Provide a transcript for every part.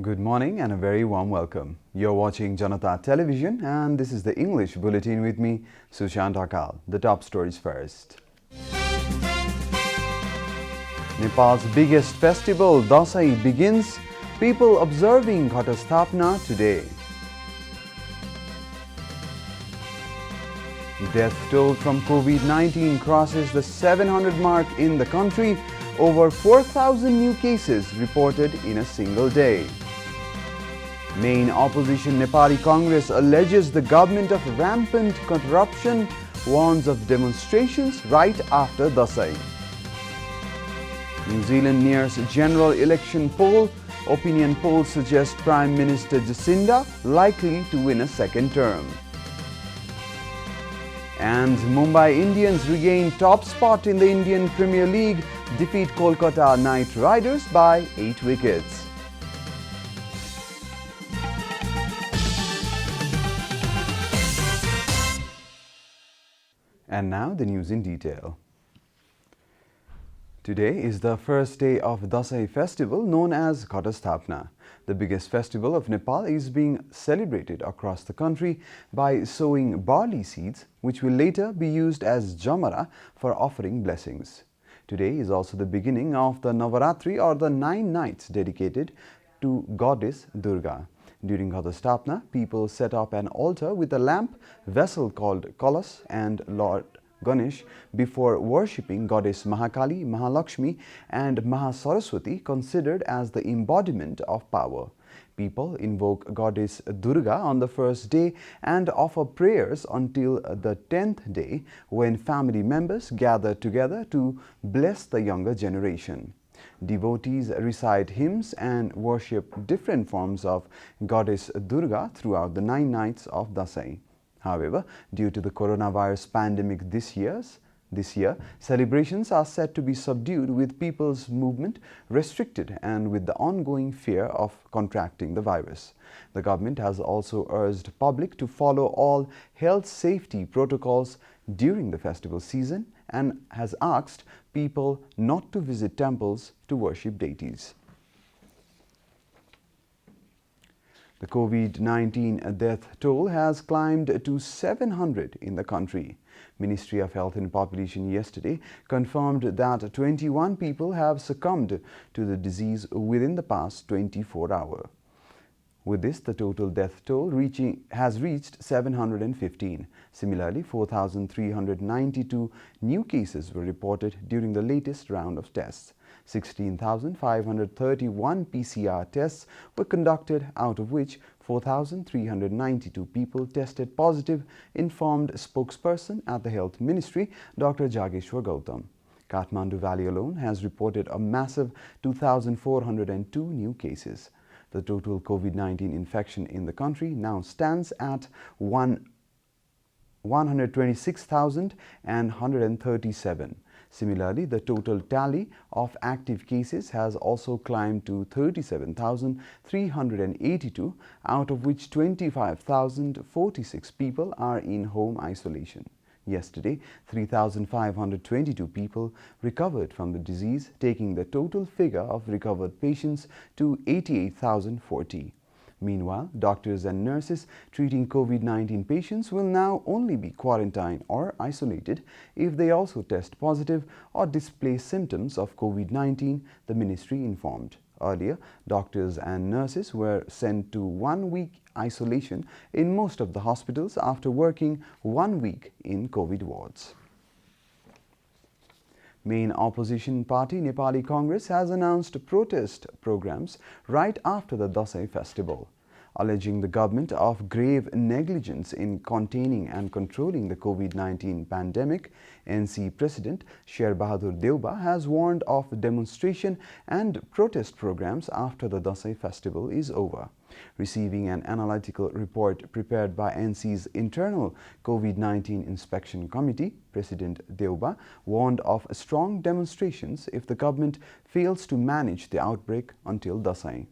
Good morning and a very warm welcome. You're watching JanataTelevision and this is the English Bulletin with me, Sushant Akal. The top stories first. Nepal's biggest festival, Dasai, begins. People observing Ghatasthapana today. Death toll from COVID-19 crosses the 700 mark in the country. Over 4,000 new cases reported in a single day. Main opposition Nepali Congress alleges the government of rampant corruption, warns of demonstrations right after Dasai. New Zealand nears general election poll. Opinion polls suggest Prime Minister Jacinda likely to win a second term. And Mumbai Indians regain top spot in the Indian Premier League, defeat Kolkata Knight Riders by 8 wickets. And now the news in detail. Today is the first day of Dasai festival known as Ghatasthapana. The biggest festival of Nepal is being celebrated across the country by sowing barley seeds, which will later be used as jamara for offering blessings. Today is also the beginning of the Navaratri, or the 9 nights dedicated to goddess Durga. During Ghatasthapana, people set up an altar with a lamp vessel called Kalas and Lord Ganesh before worshipping goddess Mahakali, Mahalakshmi and Mahasaraswati, considered as the embodiment of power. People invoke goddess Durga on the first day and offer prayers until the 10th day, when family members gather together to bless the younger generation. Devotees recite hymns and worship different forms of goddess Durga throughout the 9 nights of Dasai. However, due to the coronavirus pandemic this year, celebrations are said to be subdued, with people's movement restricted and with the ongoing fear of contracting the virus. The government has also urged public to follow all health safety protocols during the festival season and has asked people not to visit temples to worship deities. The COVID-19 death toll has climbed to 700 in the country. Ministry of Health and Population yesterday confirmed that 21 people have succumbed to the disease within the past 24 hours. With this, the total death toll has reached 715. Similarly, 4,392 new cases were reported during the latest round of tests. 16,531 PCR tests were conducted, out of which 4,392 people tested positive, informed spokesperson at the Health Ministry, Dr. Jageshwar Gautam. Kathmandu Valley alone has reported a massive 2,402 new cases. The total COVID-19 infection in the country now stands at 126,137. Similarly, the total tally of active cases has also climbed to 37,382, out of which 25,046 people are in home isolation. Yesterday, 3,522 people recovered from the disease, taking the total figure of recovered patients to 88,040. Meanwhile, doctors and nurses treating COVID-19 patients will now only be quarantined or isolated if they also test positive or display symptoms of COVID-19, the ministry informed. Earlier, doctors and nurses were sent to 1-week isolation in most of the hospitals after working 1 week in COVID wards. Main opposition party Nepali Congress has announced protest programs right after the Dasai festival. Alleging the government of grave negligence in containing and controlling the COVID-19 pandemic, NC President Sher Bahadur Deuba has warned of demonstration and protest programs after the Dasai festival is over. Receiving an analytical report prepared by NC's internal COVID-19 inspection committee, President Deuba warned of strong demonstrations if the government fails to manage the outbreak until Dasai.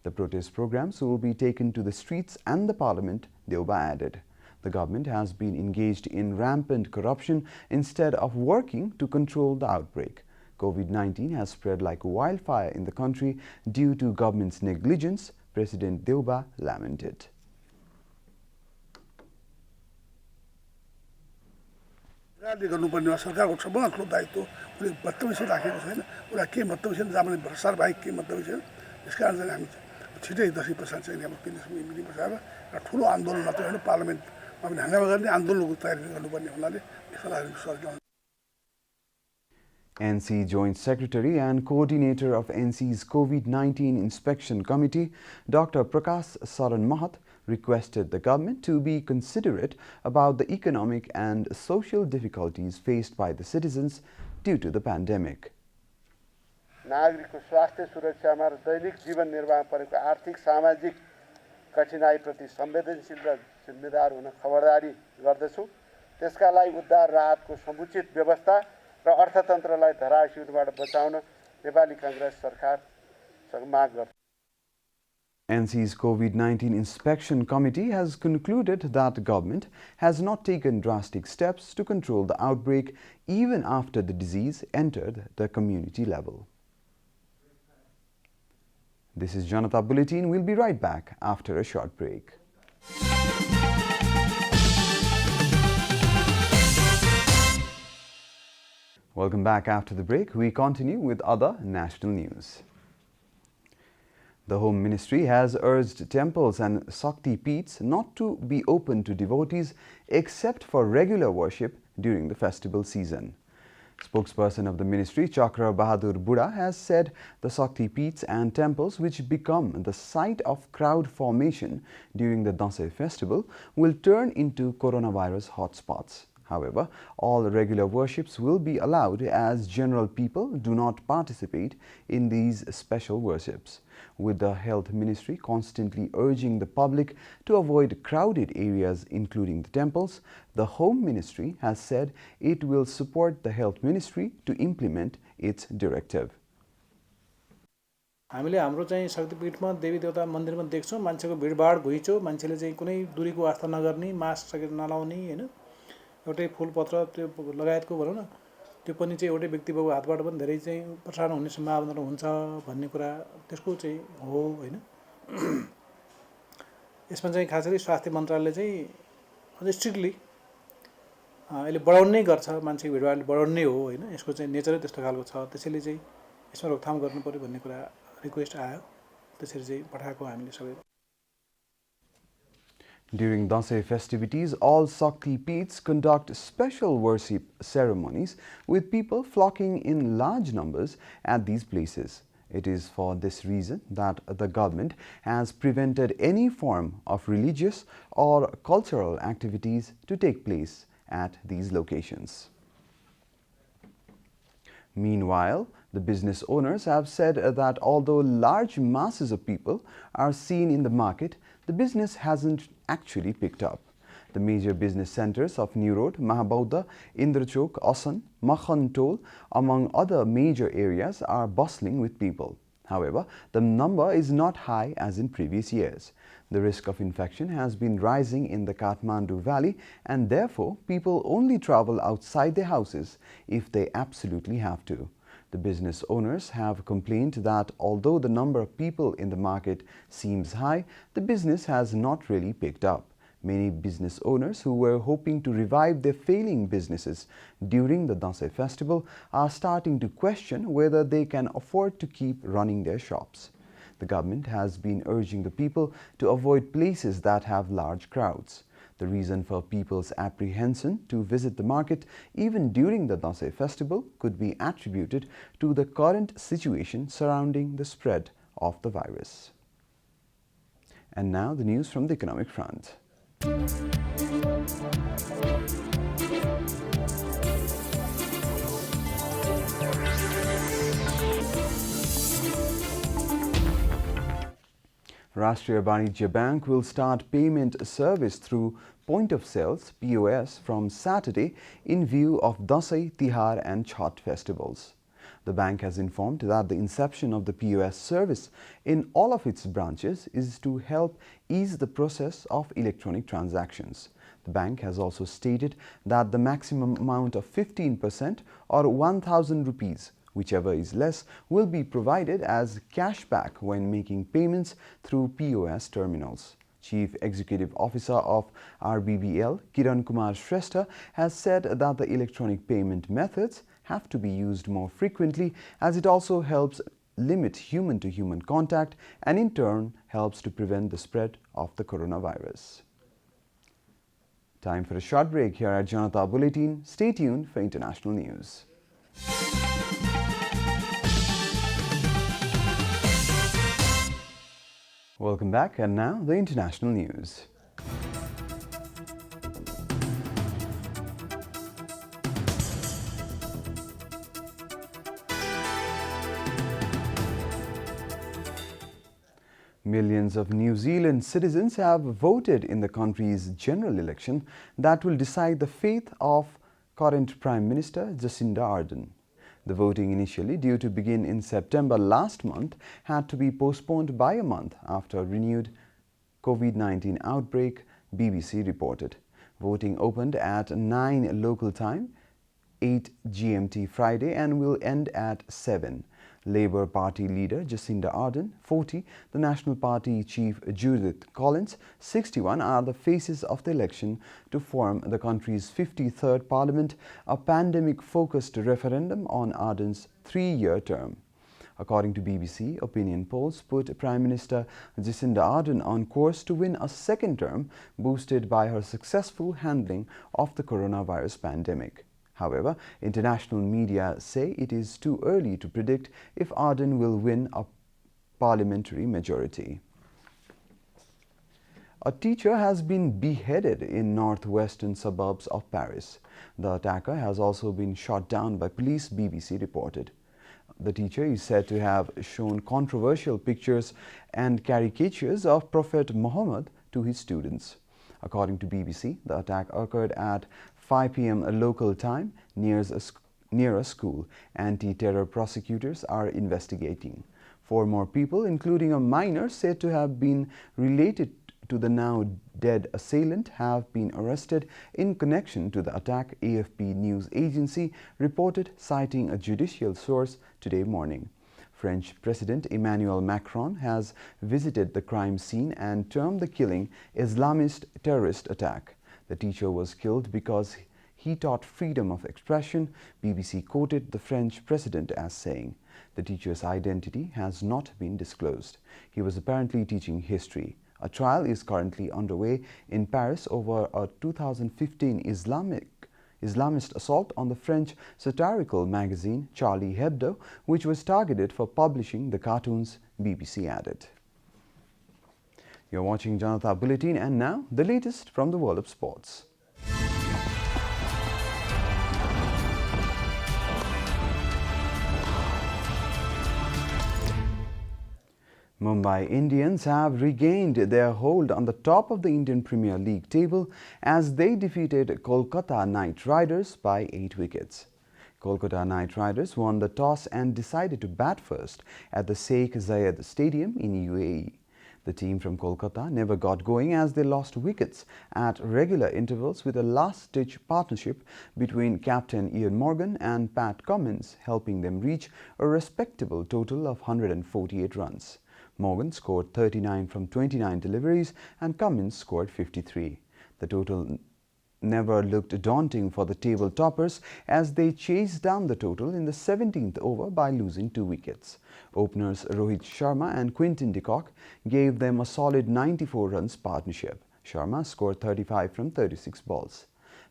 The protest programs will be taken to the streets and the parliament, Deuba added. The government has been engaged in rampant corruption instead of working to control the outbreak. COVID-19 has spread like wildfire in the country due to government's negligence, President Deuba lamented. सरकारले गर्नुपर्ने सरकारको सबभन्दा ठुलो दायित्व कुनै मतविषय राखेको छैन कुरा के मतविषय जाने भ्रष्टाचार बाहेक के मतविषय त्यसकारण चाहिँ हामी छिटै दसैँ पछाडि चाहिँ अब मिटिङ बसाएर एउटा ठुलो आन्दोलन मात्रै होइन पार्लियामेन्टमा पनि हङ्गामा गर्ने आन्दोलनको तयारी गर्नुपर्ने हुनाले यसलाई विश्वास NC Joint Secretary and Coordinator of NC's COVID-19 Inspection Committee, Dr. Prakash Saran Mahat, requested the government to be considerate about the economic and social difficulties faced by the citizens due to the pandemic. नागरिकको स्वास्थ्य सुरक्षामा र दैनिक जीवन निर्वाह परेको आर्थिक सामाजिक कठिनाइप्रति संवेदनशील र जिम्मेदार हुन खबरदारी गर्दछु। त्यसका लागि उद्धार राहतको समुचित व्यवस्था र अर्थतन्त्रलाई धराशायीबाट बचाउन नेपाली कांग्रेस सरकारसँग माग गर्छ। NC's COVID-19 Inspection Committee has concluded that government has not taken drastic steps to control the outbreak even after the disease entered the community level. This is Janata Bulletin. We'll be right back after a short break. Welcome back after the break. We continue with other national news. The Home Ministry has urged temples and Sakti Peeths not to be open to devotees except for regular worship during the festival season. Spokesperson of the ministry, Chakra Bahadur Buddha, has said the Sakti Peeths and temples which become the site of crowd formation during the Dasai festival will turn into coronavirus hotspots. However, all regular worships will be allowed as general people do not participate in these special worships. With the Health Ministry constantly urging the public to avoid crowded areas including the temples, the Home Ministry has said it will support the Health Ministry to implement its directive. हामीले हाम्रो चाहिँ शक्तिपीठमा देवी देवता मन्दिरमा देख्छौं मान्छेको भिडभाड घुइँचो मान्छेले चाहिँ कुनै दूरीको आस्था नगर्ने मास्क नलाउने हैन एउटै फूलपत्र त्यो लगायतको भनौं न त्यो पनि चाहिँ एउटै व्यक्तिको हातबाट पनि धेरै चाहिँ प्रसारण हुने सम्भावना हुन्छ भन्ने कुरा त्यसको चाहिँ हो हैन यसमा चाहिँ खास गरी स्वास्थ्य मन्त्रालयले चाहिँ अझै स्ट्रिक्टली अहिले बढाउनै गर्छ मान्छेको भिडभाड बढाउनै हो हैन यसको चाहिँ नेचरै त्यस्तो खालको छ त्यसैले चाहिँ यसमा रोकथाम गर्नु पर्यो भन्ने कुरा रिक्वेस्ट आयो त्यसरी चाहिँ पठाएको हामीले सबै During Dasai festivities, all Sakti Peeths conduct special worship ceremonies with people flocking in large numbers at these places. It is for this reason that the government has prevented any form of religious or cultural activities to take place at these locations. Meanwhile, the business owners have said that although large masses of people are seen in the market, the business hasn't actually picked up. The major business centers of New Road, Mahabauddha, Indrachok, Asan, Makhan Toll, among other major areas are bustling with people. However, the number is not high as in previous years. The risk of infection has been rising in the Kathmandu Valley, and therefore people only travel outside their houses if they absolutely have to. The business owners have complained that although the number of people in the market seems high, the business has not really picked up. Many business owners who were hoping to revive their failing businesses during the Dasai festival are starting to question whether they can afford to keep running their shops. The government has been urging the people to avoid places that have large crowds. The reason for people's apprehension to visit the market even during the Dasai festival could be attributed to the current situation surrounding the spread of the virus. And now the news from the economic front. Rashtriya Banijya Bank will start payment service through point of sales POS from Saturday in view of Dasai, Tihar and Chhath festivals. The bank has informed that the inception of the POS service in all of its branches is to help ease the process of electronic transactions. The bank has also stated that the maximum amount of 15% or 1,000 rupees Whichever is less will be provided as cashback when making payments through POS terminals. Chief Executive Officer of RBBL, Kiran Kumar Shrestha, has said that the electronic payment methods have to be used more frequently, as it also helps limit human-to-human contact and in turn helps to prevent the spread of the coronavirus. Time for a short break here at Janata Bulletin. Stay tuned for international news. Welcome back, and now the international news. Millions of New Zealand citizens have voted in the country's general election that will decide the fate of current Prime Minister Jacinda Ardern. The voting, initially due to begin in September last month, had to be postponed by a month after a renewed COVID-19 outbreak, BBC reported. Voting opened at 9 local time, 8 GMT Friday, and will end at 7. Labour Party leader Jacinda Ardern, 40, the National Party chief Judith Collins, 61, are the faces of the election to form the country's 53rd parliament, a pandemic-focused referendum on Ardern's 3-year term. According to BBC, opinion polls put Prime Minister Jacinda Ardern on course to win a second term, boosted by her successful handling of the coronavirus pandemic. However, international media say it is too early to predict if Ardern will win a parliamentary majority. A teacher has been beheaded in northwestern suburbs of Paris. The attacker has also been shot down by police, BBC reported. The teacher is said to have shown controversial pictures and caricatures of Prophet Muhammad to his students. According to BBC, the attack occurred at 5 p.m. local time near a school. Anti-terror prosecutors are investigating. 4 more people, including a minor said to have been related to the now dead assailant, have been arrested in connection to the attack, AFP news agency reported, citing a judicial source today morning. French President Emmanuel Macron has visited the crime scene and termed the killing Islamist terrorist attack. The teacher was killed because he taught freedom of expression, BBC quoted the French president as saying. The teacher's identity has not been disclosed. He was apparently teaching history. A trial is currently underway in Paris over a 2015 Islamist assault on the French satirical magazine Charlie Hebdo, which was targeted for publishing the cartoons, BBC added. You're watching Janata Bulletin, and now the latest from the world of sports. Mumbai Indians have regained their hold on the top of the Indian Premier League table as they defeated Kolkata Knight Riders by 8 wickets. Kolkata Knight Riders won the toss and decided to bat first at the Sheikh Zayed Stadium in UAE. The team from Kolkata never got going as they lost wickets at regular intervals, with a last-ditch partnership between captain Ian Morgan and Pat Cummins helping them reach a respectable total of 148 runs. Morgan scored 39 from 29 deliveries and Cummins scored 53. The total never looked daunting for the table toppers as they chased down the total in the 17th over by losing 2 wickets. Openers Rohit Sharma and Quinton de Kock gave them a solid 94 runs partnership. Sharma scored 35 from 36 balls.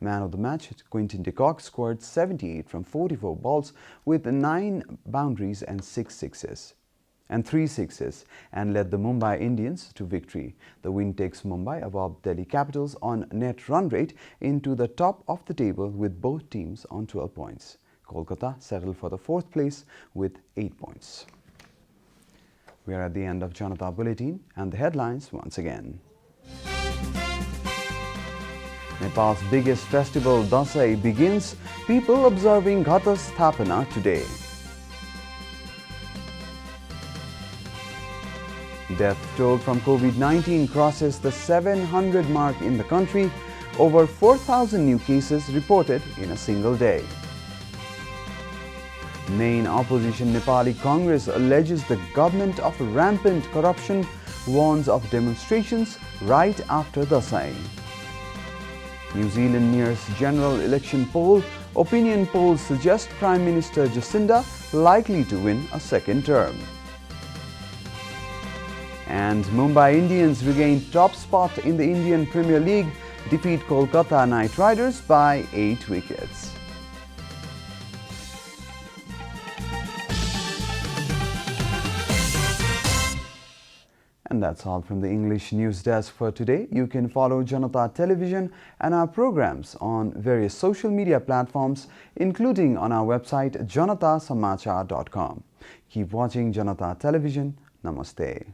Man of the match, Quinton de Kock scored 78 from 44 balls with 9 boundaries and 3 sixes and led the Mumbai Indians to victory. The win takes Mumbai above Delhi Capitals on net run rate into the top of the table with both teams on 12 points. Kolkata settled for the 4th place with 8 points. We are at the end of Janata Bulletin, and the headlines once again. Nepal's biggest festival, Dasai, begins. People observing Ghata Sthapana today. Death toll from COVID-19 crosses the 700 mark in the country. Over 4,000 new cases reported in a single day. Main opposition Nepali Congress alleges the government of rampant corruption, warns of demonstrations right after Dasai. New Zealand nears general election poll. Opinion polls suggest Prime Minister Jacinda likely to win a second term. And Mumbai Indians regain top spot in the Indian Premier League, defeat Kolkata Knight Riders by 8 wickets. And that's all from the English News Desk for today. You can follow Janata Television and our programs on various social media platforms, including on our website janatasamachar.com. Keep watching Janata Television. Namaste.